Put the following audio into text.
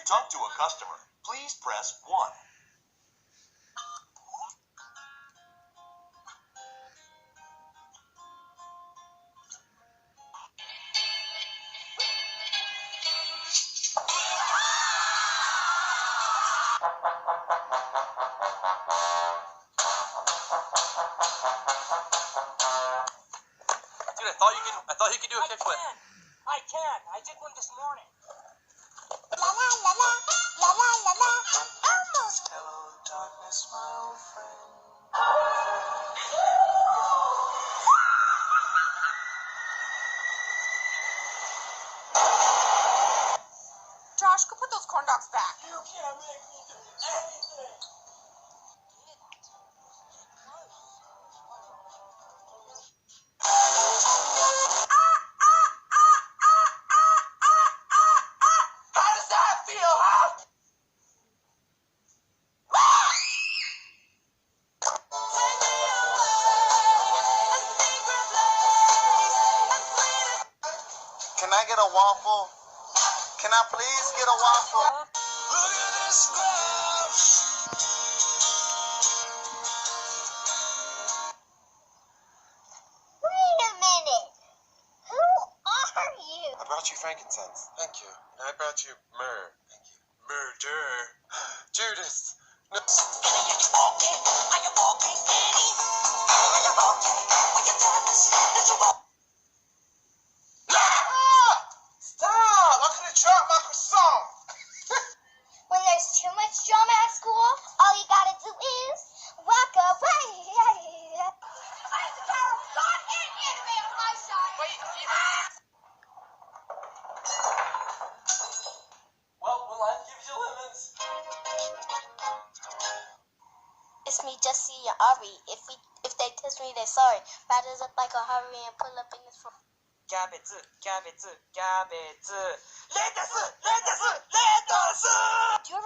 talk to a customer, please press 1. Dude, I thought you could do a kickflip. I can. I did one this morning. La la la la, la la la la, almost. Hello, darkness, my old friend. Josh, go put those corn dogs back. You can't make me do anything. How does that feel, huh? Can I get a waffle? Can I please get a waffle? Look at this stuff. Wait a minute. Who are you? I brought you frankincense. Thank you. And I brought you myrrh. Thank you. Murder. Judas. No. Stop! I could have dropped my croissant. When there's too much drama at school, all you gotta do is walk away. I have the power of God and anime on my side. Well, when life gives you lemons. It's me, Jesse and Ari. If they test me, they're sorry. Batters up like a hurry and pull up in this for. キャベツ、キャベツ、キャベツ。レタス、レタス、レタス。Do you ever